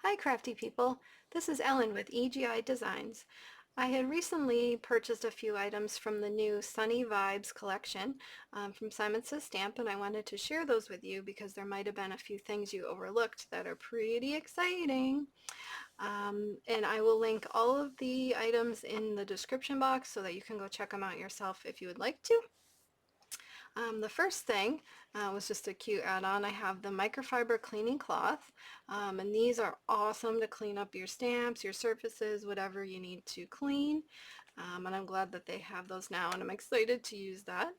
Hi crafty people, this is Ellen with EGI Designs. I had recently purchased a few items from the new Sunny Vibes collection from Simon Says Stamp, and I wanted to share those with you because there might have been a few things you overlooked that are pretty exciting. And I will link all of the items in the description box so that you can go check them out yourself if you would like to. The first thing was just a cute add-on. I have the microfiber cleaning cloth, and these are awesome to clean up your stamps, your surfaces, whatever you need to clean. And I'm glad that they have those now, and I'm excited to use that.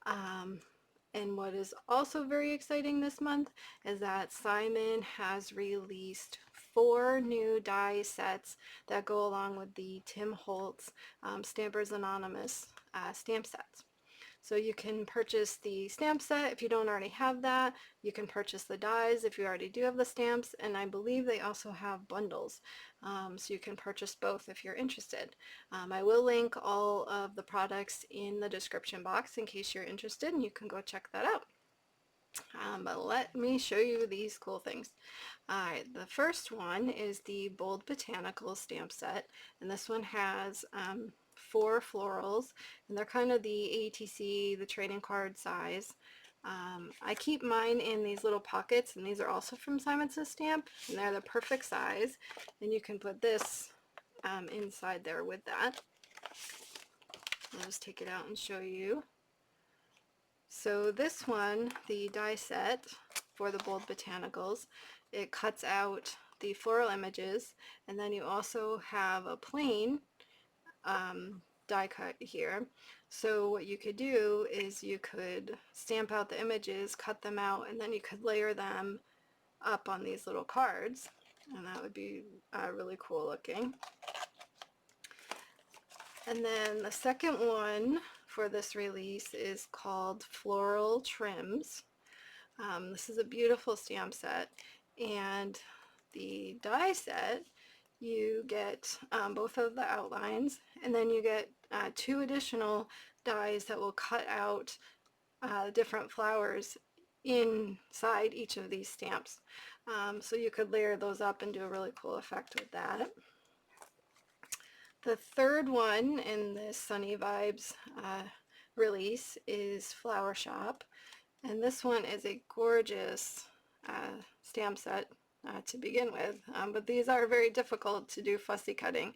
And what is also very exciting this month is that Simon has released 4 new die sets that go along with the Tim Holtz Stampers Anonymous stamp sets. So you can purchase the stamp set if you don't already have that. You can purchase the dies if you already do have the stamps, and I believe they also have bundles. So you can purchase both if you're interested. I will link all of the products in the description box in case you're interested, and you can go check that out. But let me show you these cool things. Alright, the first one is the Bold Botanicals stamp set, and this one has 4 florals, and they're kind of the ATC, the trading card size. I keep mine in these little pockets, and these are also from Simon Says Stamp, and they're the perfect size, and you can put this inside there with that. I'll just take it out and show you. So this one, the die set for the Bold Botanicals, it cuts out the floral images, and then you also have a plain die cut here. So what you could do is you could stamp out the images, cut them out, and then you could layer them up on these little cards, and that would be really cool looking. And then the second one for this release is called Floral Trims. This is a beautiful stamp set, and the die set, you get both of the outlines, and then you get 2 additional dies that will cut out different flowers inside each of these stamps. So you could layer those up and do a really cool effect with that. The third one in this Sunny Vibes release is Flower Shop, and this one is a gorgeous stamp set to begin with, but these are very difficult to do fussy cutting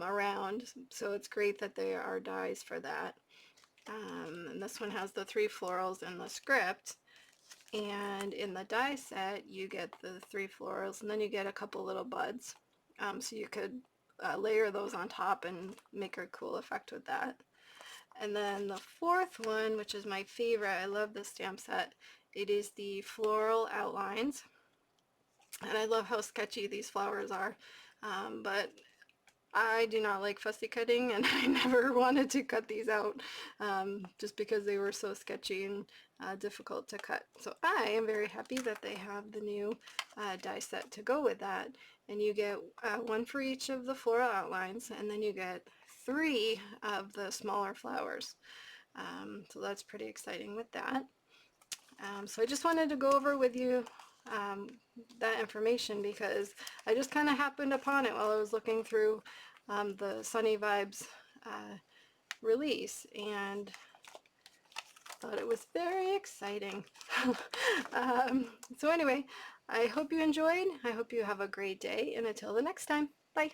around, so it's great that there are dies for that. And this one has the 3 florals in the script, and in the die set you get the 3 florals, and then you get a couple little buds, so you could layer those on top and make a cool effect with that. And then the fourth one, which is my favorite, I love this stamp set, it is the Floral Outlines. And I love how sketchy these flowers are, but I do not like fussy cutting, and I never wanted to cut these out just because they were so sketchy and difficult to cut. So I am very happy that they have the new die set to go with that, and you get 1 for each of the floral outlines, and then you get 3 of the smaller flowers. So that's pretty exciting with that. So I just wanted to go over with you that information because I just kind of happened upon it while I was looking through the Sunny Vibes release, and thought it was very exciting. So anyway, I hope you enjoyed. I hope you have a great day, and until the next time, bye!